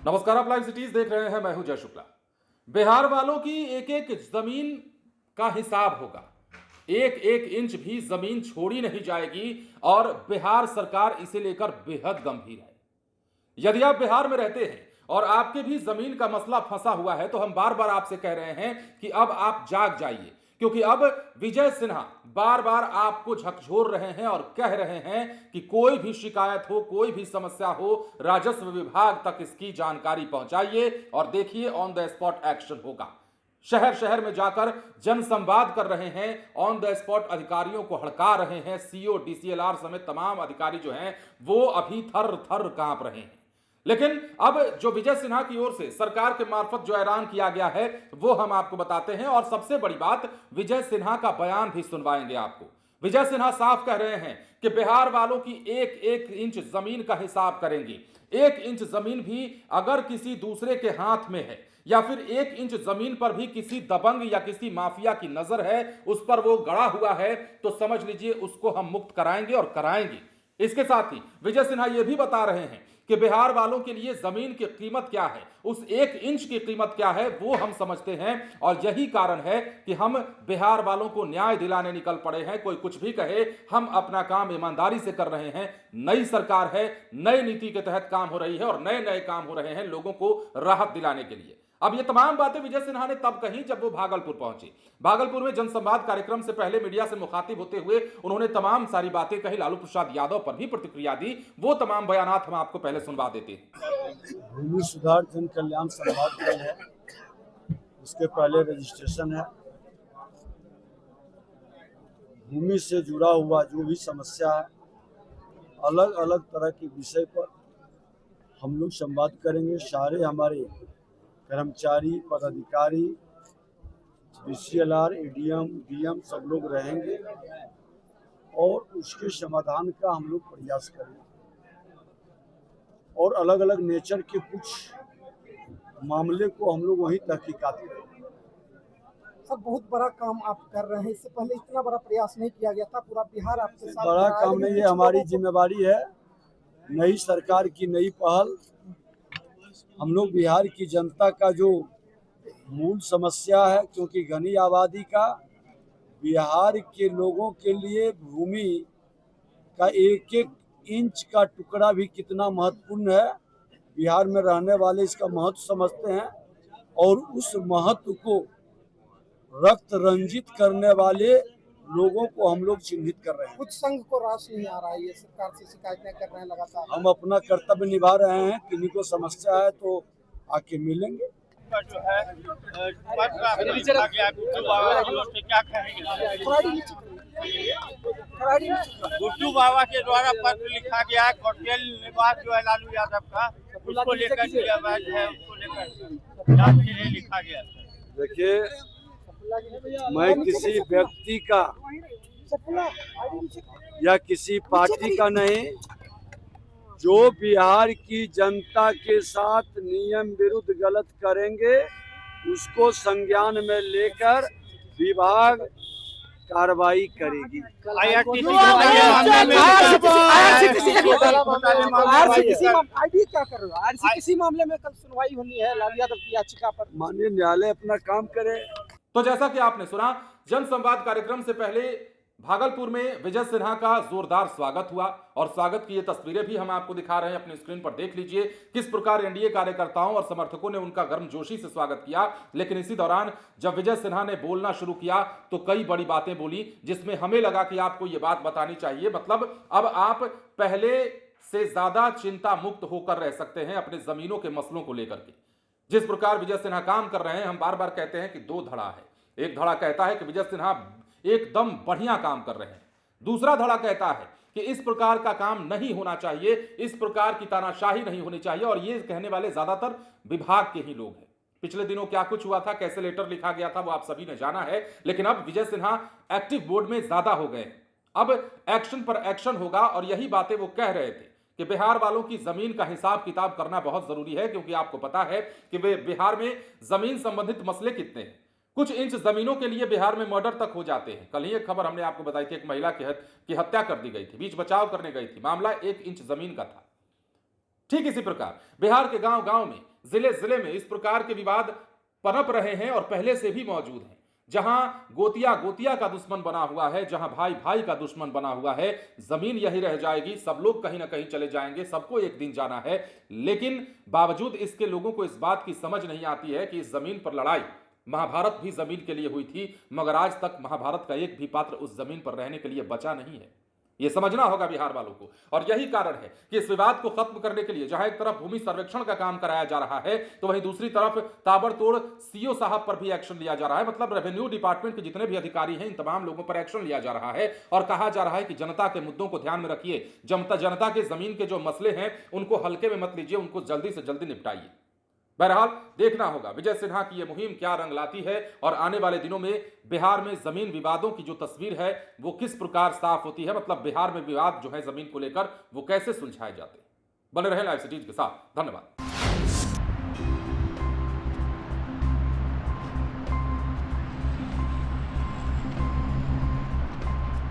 नमस्कार, आप live cities देख रहे हैं। मैं हूं जय शुक्ला। बिहार वालों की एक एक जमीन का हिसाब होगा। एक एक इंच भी जमीन छोड़ी नहीं जाएगी और बिहार सरकार इसे लेकर बेहद गंभीर है। यदि आप बिहार में रहते हैं और आपके भी जमीन का मसला फंसा हुआ है तो हम बार बार आपसे कह रहे हैं कि अब आप जाग जाइए, क्योंकि अब विजय सिन्हा बार बार आपको झकझोर रहे हैं और कह रहे हैं कि कोई भी शिकायत हो, कोई भी समस्या हो, राजस्व विभाग तक इसकी जानकारी पहुंचाइए और देखिए ऑन द स्पॉट एक्शन होगा। शहर शहर में जाकर जन संवाद कर रहे हैं, ऑन द स्पॉट अधिकारियों को हड़का रहे हैं। सीओ, डीसीएलआर समेत तमाम अधिकारी जो हैं वो अभी थर थर कांप रहे हैं। लेकिन अब जो विजय सिन्हा की ओर से सरकार के मार्फत जो ऐलान किया गया है वो हम आपको बताते हैं। और सबसे बड़ी बात, विजय सिन्हा का बयान भी सुनवाएंगे आपको। विजय सिन्हा साफ कह रहे हैं कि बिहार वालों की एक एक इंच जमीन का हिसाब करेंगे। एक इंच जमीन भी अगर किसी दूसरे के हाथ में है या फिर एक इंच जमीन पर भी किसी दबंग या किसी माफिया की नजर है, उस पर वो गड़ा हुआ है, तो समझ लीजिए उसको हम मुक्त कराएंगे और कराएंगे। इसके साथ ही विजय सिन्हा यह भी बता रहे हैं कि बिहार वालों के लिए जमीन की कीमत क्या है, उस एक इंच की कीमत क्या है वो हम समझते हैं। और यही कारण है कि हम बिहार वालों को न्याय दिलाने निकल पड़े हैं। कोई कुछ भी कहे, हम अपना काम ईमानदारी से कर रहे हैं। नई सरकार है, नई नीति के तहत काम हो रही है और नए नए काम हो रहे हैं लोगों को राहत दिलाने के लिए। अब ये तमाम बातें विजय सिन्हा ने तब कही जब वो भागलपुर पहुंचे। भागलपुर में जनसंवाद कार्यक्रम से पहले मीडिया से मुखातिब होते हुए उन्होंने तमाम सारी बातें कही। लालू प्रसाद यादव पर भी प्रतिक्रिया दी। वो तमाम बयानात हम आपको पहले सुनवा देते हैं। भूमि सुधार जन कल्याण संवाद कल है, उसके पहले रजिस्ट्रेशन है। भूमि से जुड़ा हुआ जो भी समस्या है, अलग अलग तरह के विषय पर हम लोग संवाद करेंगे। सारे हमारे कर्मचारी, पदाधिकारी, डीसीएलआर, एडीएम, डीएम सब लोग रहेंगे और उसके समाधान का हम लोग प्रयास करेंगे। और अलग अलग नेचर के कुछ मामले को हम लोग वहीं तहकीकात करेंगे। सर, बहुत बड़ा काम आप कर रहे हैं। इससे पहले इतना बड़ा प्रयास नहीं किया गया था। पूरा बिहार आपके साथ बड़ा काम नहीं है, हमारी जिम्मेवारी है। नई सरकार की नई पहल, हम लोग बिहार की जनता का जो मूल समस्या है, क्योंकि घनी आबादी का बिहार के लोगों के लिए भूमि का एक एक इंच का टुकड़ा भी कितना महत्वपूर्ण है। बिहार में रहने वाले इसका महत्व समझते हैं और उस महत्व को रक्त रंजित करने वाले लोगों को हम लोग चिन्हित कर रहे हैं। कुछ संघ को रास नहीं आ रहा है, ये सरकार से शिकायतें कर रहे हैं लगातार। हम अपना कर्तव्य निभा रहे हैं। किन्हीं को समस्या है तो आके मिलेंगे। जो है गुड्डू बाबा के द्वारा पत्र लिखा गया है। कोटेल निवास जो है लालू यादव का, उसको लेकर जो है उसको लेकर जांच के लिए लिखा गया। देखिए, मैं किसी व्यक्ति का या किसी पार्टी का नहीं, जो बिहार की जनता के साथ नियम विरुद्ध गलत करेंगे उसको संज्ञान में लेकर विभाग कार्रवाई करेगी। आरसीटीसी मामले में कल सुनवाई होनी है लालू यादव की याचिका पर। माननीय न्यायालय अपना काम करे। तो जैसा कि आपने सुना, जन संवाद कार्यक्रम से पहले भागलपुर में विजय सिन्हा का जोरदार स्वागत हुआ और स्वागत की ये तस्वीरें भी हम आपको दिखा रहे हैं। अपनी स्क्रीन पर देख लीजिए किस प्रकार एनडीए कार्यकर्ताओं और समर्थकों ने उनका गर्मजोशी से स्वागत किया। लेकिन इसी दौरान जब विजय सिन्हा ने बोलना शुरू किया तो कई बड़ी बातें बोली, जिसमें हमें लगा कि आपको ये बात बतानी चाहिए। मतलब अब आप पहले से ज्यादा चिंता मुक्त होकर रह सकते हैं अपने जमीनों के मसलों को लेकर के। जिस प्रकार विजय सिन्हा काम कर रहे हैं, हम बार बार कहते हैं कि दो धड़ा है। एक धड़ा कहता है कि विजय सिन्हा एकदम बढ़िया काम कर रहे हैं, दूसरा धड़ा कहता है कि इस प्रकार का काम नहीं होना चाहिए, इस प्रकार की तानाशाही नहीं होनी चाहिए। और ये कहने वाले ज्यादातर विभाग के ही लोग हैं। पिछले दिनों क्या कुछ हुआ था, कैसे लेटर लिखा गया था, वो आप सभी ने जाना है। लेकिन अब विजय सिन्हा एक्टिव बोर्ड में ज्यादा हो गए हैं। अब एक्शन पर एक्शन होगा और यही बातें वो कह रहे थे कि बिहार वालों की जमीन का हिसाब किताब करना बहुत जरूरी है, क्योंकि आपको पता है कि वे बिहार में जमीन संबंधित मसले कितने हैं। कुछ इंच जमीनों के लिए बिहार में मर्डर तक हो जाते हैं। कल ही एक खबर हमने आपको बताई थी, एक महिला की हत्या कर दी गई थी, बीच बचाव करने गई थी, मामला 1 इंच जमीन का था। ठीक इसी प्रकार बिहार के गांव गांव में, जिले जिले में इस प्रकार के विवाद पनप रहे हैं और पहले से भी मौजूद हैं। जहां गोतिया गोतिया का दुश्मन बना हुआ है, जहां भाई भाई का दुश्मन बना हुआ है, जमीन यही रह जाएगी, सब लोग कहीं ना कहीं चले जाएंगे, सबको एक दिन जाना है। लेकिन बावजूद इसके लोगों को इस बात की समझ नहीं आती है कि इस जमीन पर लड़ाई महाभारत भी जमीन के लिए हुई थी, मगर आज तक महाभारत का एक भी पात्र उस जमीन पर रहने के लिए बचा नहीं है। यह समझना होगा बिहार वालों को। और यही कारण है कि इस विवाद को खत्म करने के लिए जहां एक तरफ भूमि सर्वेक्षण का काम कराया जा रहा है, तो वहीं दूसरी तरफ ताबड़तोड़ सीओ साहब पर भी एक्शन लिया जा रहा है। मतलब रेवेन्यू डिपार्टमेंट के जितने भी अधिकारी हैं, इन तमाम लोगों पर एक्शन लिया जा रहा है और कहा जा रहा है कि जनता के मुद्दों को ध्यान में रखिए, जनता के जमीन के जो मसले हैं उनको हल्के में मत लीजिए, उनको जल्दी से जल्दी निपटाइए। बहरहाल देखना होगा विजय सिन्हा की यह मुहिम क्या रंग लाती है और आने वाले दिनों में बिहार में जमीन विवादों की जो तस्वीर है वो किस प्रकार साफ होती है। मतलब बिहार में विवाद जो है जमीन को लेकर वो कैसे सुलझाए जाते हैं। बने रहें लाइव सिटीज के साथ। धन्यवाद।